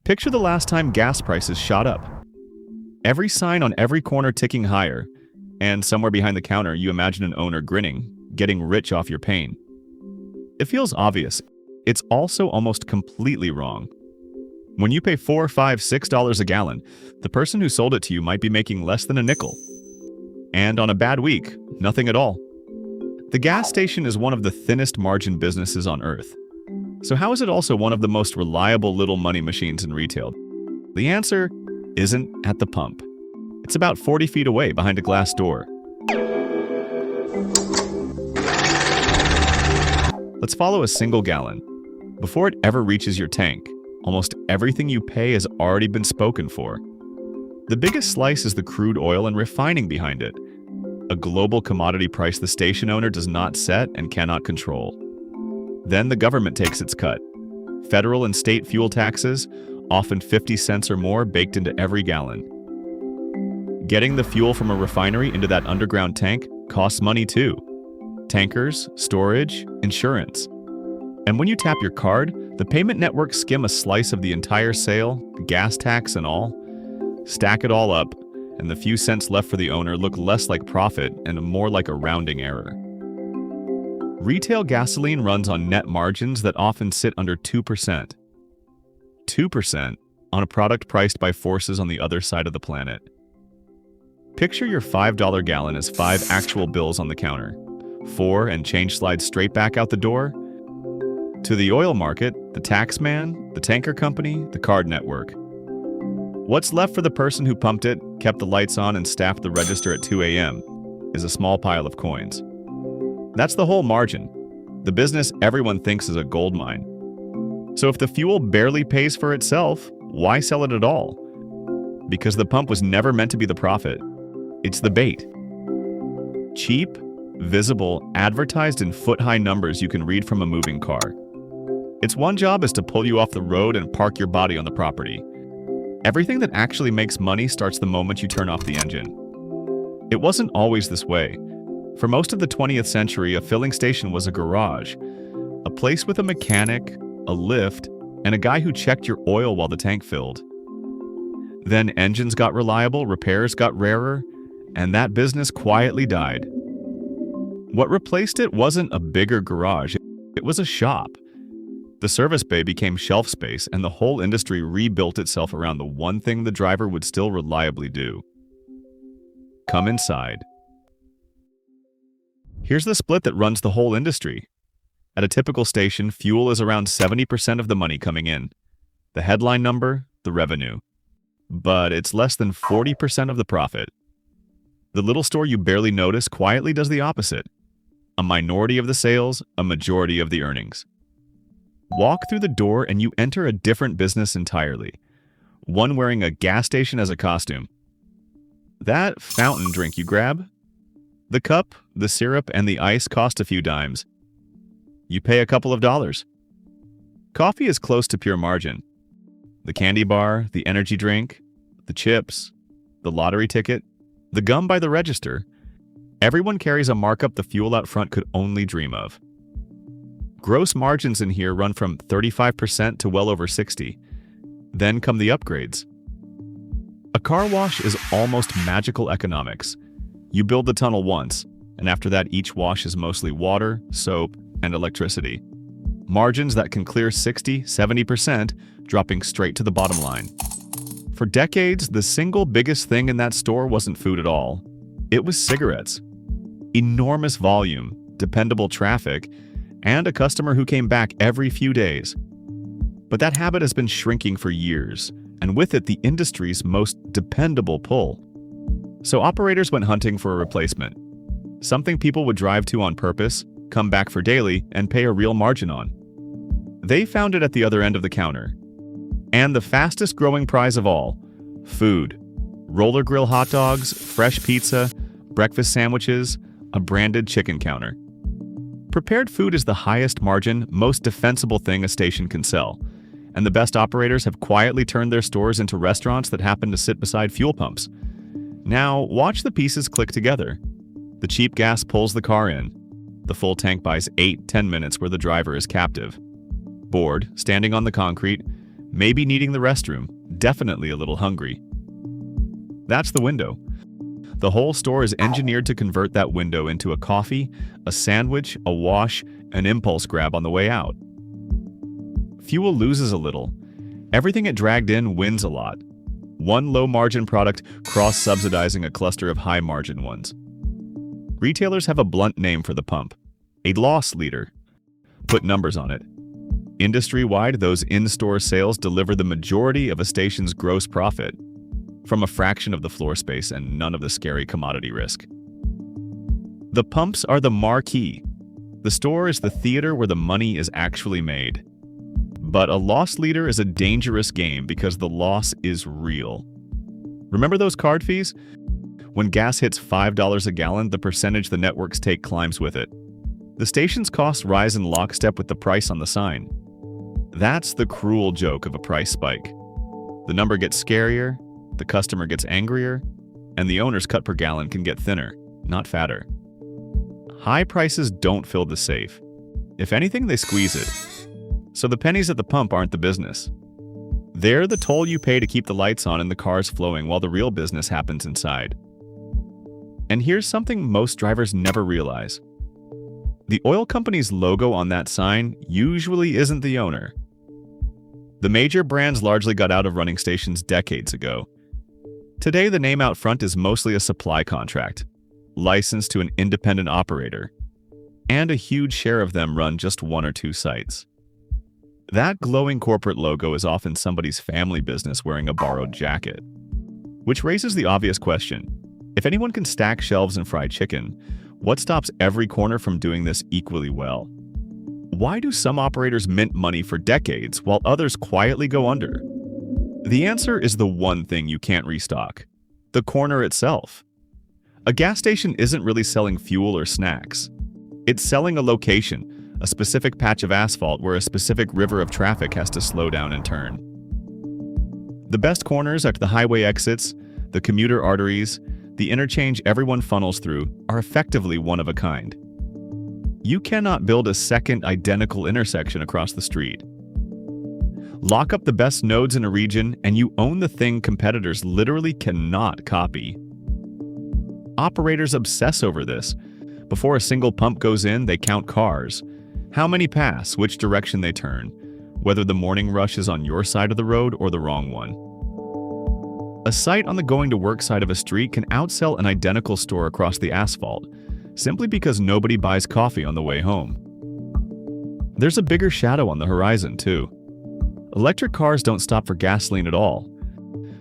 Picture the last time gas prices shot up. Every sign on every corner ticking higher, and somewhere behind the counter you imagine an owner grinning, getting rich off your pain. It feels obvious. It's also almost completely wrong. When you pay $4, $5, $6 a gallon, the person who sold it to you might be making less than a nickel. And on a bad week, nothing at all. The gas station is one of the thinnest margin businesses on earth. So how is it also one of the most reliable little money machines in retail? The answer isn't at the pump. It's about 40 feet away behind a glass door. Let's follow a single gallon. Before it ever reaches your tank, almost everything you pay has already been spoken for. The biggest slice is the crude oil and refining behind it, a global commodity price the station owner does not set and cannot control. Then the government takes its cut. Federal and state fuel taxes, often 50 cents or more, baked into every gallon. Getting the fuel from a refinery into that underground tank costs money too. Tankers, storage, insurance. And when you tap your card, the payment networks skim a slice of the entire sale, gas tax and all. Stack it all up, and the few cents left for the owner look less like profit and more like a rounding error. Retail gasoline runs on net margins that often sit under 2%. 2% on a product priced by forces on the other side of the planet. Picture your $5 gallon as 5 actual bills on the counter. 4 and change slides straight back out the door. To the oil market, the tax man, the tanker company, the card network. What's left for the person who pumped it, kept the lights on, and staffed the register at 2 a.m. is a small pile of coins. That's the whole margin. The business everyone thinks is a gold mine. So if the fuel barely pays for itself, why sell it at all? Because the pump was never meant to be the profit. It's the bait. Cheap, visible, advertised in foot-high numbers you can read from a moving car. Its one job is to pull you off the road and park your body on the property. Everything that actually makes money starts the moment you turn off the engine. It wasn't always this way. For most of the 20th century, a filling station was a garage, a place with a mechanic, a lift, and a guy who checked your oil while the tank filled. Then engines got reliable, repairs got rarer, and that business quietly died. What replaced it wasn't a bigger garage, it was a shop. The service bay became shelf space, and the whole industry rebuilt itself around the one thing the driver would still reliably do. Come inside. Here's the split that runs the whole industry. At a typical station, fuel is around 70% of the money coming in. The headline number, the revenue. But it's less than 40% of the profit. The little store you barely notice quietly does the opposite. A minority of the sales, a majority of the earnings. Walk through the door and you enter a different business entirely. One wearing a gas station as a costume. That fountain drink you grab? The cup, the syrup, and the ice cost a few dimes. You pay a couple of dollars. Coffee is close to pure margin. The candy bar, the energy drink, the chips, the lottery ticket, the gum by the register. Everyone carries a markup the fuel out front could only dream of. Gross margins in here run from 35% to well over 60%. Then come the upgrades. A car wash is almost magical economics. You build the tunnel once, and after that each wash is mostly water, soap, and electricity. Margins that can clear 60%, 70%, dropping straight to the bottom line. For decades, the single biggest thing in that store wasn't food at all. It was cigarettes. Enormous volume, dependable traffic, and a customer who came back every few days. But that habit has been shrinking for years, and with it the industry's most dependable pull. So operators went hunting for a replacement. Something people would drive to on purpose, come back for daily, and pay a real margin on. They found it at the other end of the counter. And the fastest growing prize of all, food. Roller grill hot dogs, fresh pizza, breakfast sandwiches, a branded chicken counter. Prepared food is the highest margin, most defensible thing a station can sell, and the best operators have quietly turned their stores into restaurants that happen to sit beside fuel pumps. Now, watch the pieces click together. The cheap gas pulls the car in. The full tank buys 8-10 minutes where the driver is captive. Bored, standing on the concrete, maybe needing the restroom, definitely a little hungry. That's the window. The whole store is engineered to convert that window into a coffee, a sandwich, a wash, an impulse grab on the way out. Fuel loses a little. Everything it dragged in wins a lot. One low-margin product cross-subsidizing a cluster of high-margin ones. Retailers have a blunt name for the pump: a loss leader. Put numbers on it. Industry-wide, those in-store sales deliver the majority of a station's gross profit, from a fraction of the floor space and none of the scary commodity risk. The pumps are the marquee. The store is the theater where the money is actually made. But a loss leader is a dangerous game because the loss is real. Remember those card fees? When gas hits $5 a gallon, the percentage the networks take climbs with it. The station's costs rise in lockstep with the price on the sign. That's the cruel joke of a price spike. The number gets scarier, the customer gets angrier, and the owner's cut per gallon can get thinner, not fatter. High prices don't fill the safe. If anything, they squeeze it. So the pennies at the pump aren't the business. They're the toll you pay to keep the lights on and the cars flowing while the real business happens inside. And here's something most drivers never realize. The oil company's logo on that sign usually isn't the owner. The major brands largely got out of running stations decades ago. Today, the name out front is mostly a supply contract, licensed to an independent operator, and a huge share of them run just one or two sites. That glowing corporate logo is often somebody's family business wearing a borrowed jacket. Which raises the obvious question: if anyone can stack shelves and fry chicken, what stops every corner from doing this equally well? Why do some operators mint money for decades while others quietly go under? The answer is the one thing you can't restock: the corner itself. A gas station isn't really selling fuel or snacks. It's selling a location, a specific patch of asphalt where a specific river of traffic has to slow down and turn. The best corners are the highway exits, the commuter arteries, the interchange everyone funnels through, are effectively one of a kind. You cannot build a second identical intersection across the street. Lock up the best nodes in a region, and you own the thing competitors literally cannot copy. Operators obsess over this. Before a single pump goes in, they count cars. How many pass, which direction they turn, whether the morning rush is on your side of the road or the wrong one. A site on the going-to-work side of a street can outsell an identical store across the asphalt, simply because nobody buys coffee on the way home. There's a bigger shadow on the horizon, too. Electric cars don't stop for gasoline at all.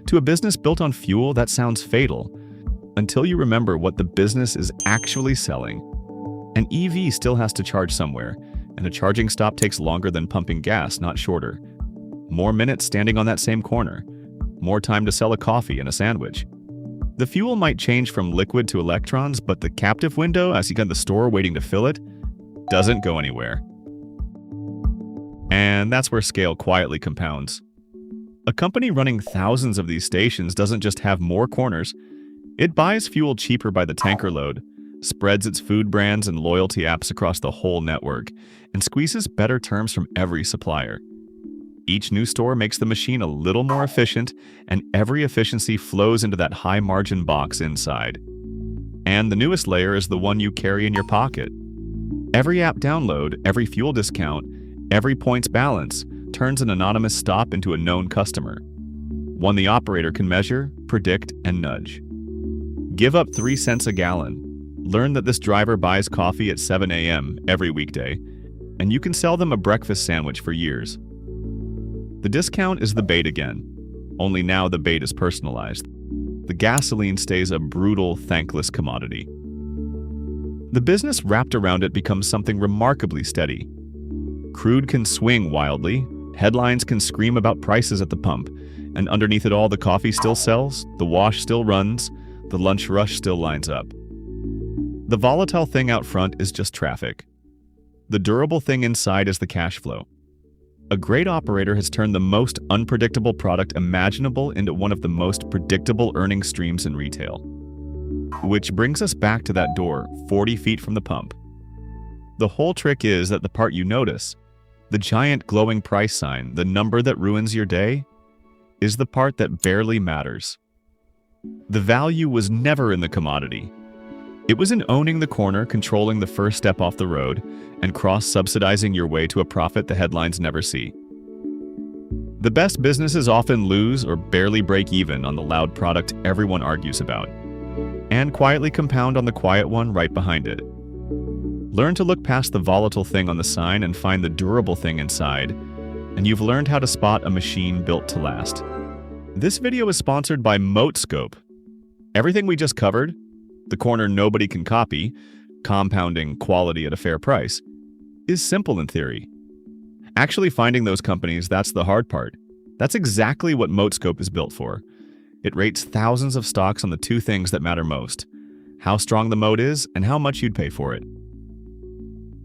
To a business built on fuel, that sounds fatal, until you remember what the business is actually selling. An EV still has to charge somewhere, and a charging stop takes longer than pumping gas, not shorter. More minutes standing on that same corner. More time to sell a coffee and a sandwich. The fuel might change from liquid to electrons, but the captive window, as you get in the store waiting to fill it, doesn't go anywhere. And that's where scale quietly compounds. A company running thousands of these stations doesn't just have more corners, it buys fuel cheaper by the tanker load, spreads its food brands and loyalty apps across the whole network, and squeezes better terms from every supplier. Each new store makes the machine a little more efficient, and every efficiency flows into that high-margin box inside. And the newest layer is the one you carry in your pocket. Every app download, every fuel discount, every points balance turns an anonymous stop into a known customer. One the operator can measure, predict, and nudge. Give up 3 cents a gallon. Learn that this driver buys coffee at 7 a.m. every weekday, and you can sell them a breakfast sandwich for years. The discount is the bait again, only now the bait is personalized. The gasoline stays a brutal, thankless commodity. The business wrapped around it becomes something remarkably steady. Crude can swing wildly, headlines can scream about prices at the pump, and underneath it all the coffee still sells, the wash still runs, the lunch rush still lines up. The volatile thing out front is just traffic. The durable thing inside is the cash flow. A great operator has turned the most unpredictable product imaginable into one of the most predictable earning streams in retail. Which brings us back to that door, 40 feet from the pump. The whole trick is that the part you notice, The giant glowing price sign, the number that ruins your day, is the part that barely matters. The value was never in the commodity. It was in owning the corner, controlling the first step off the road, and cross-subsidizing your way to a profit the headlines never see. The best businesses often lose or barely break even on the loud product everyone argues about, and quietly compound on the quiet one right behind it. Learn to look past the volatile thing on the sign and find the durable thing inside, and you've learned how to spot a machine built to last. This video is sponsored by MoatScope. Everything we just covered, the corner nobody can copy, compounding quality at a fair price, is simple in theory. Actually finding those companies, that's the hard part. That's exactly what MoatScope is built for. It rates thousands of stocks on the two things that matter most: how strong the moat is and how much you'd pay for it.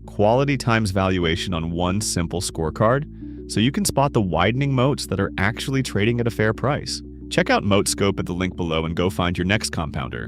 Quality times valuation on one simple scorecard, so you can spot the widening moats that are actually trading at a fair price. Check out MoatScope at the link below and go find your next compounder.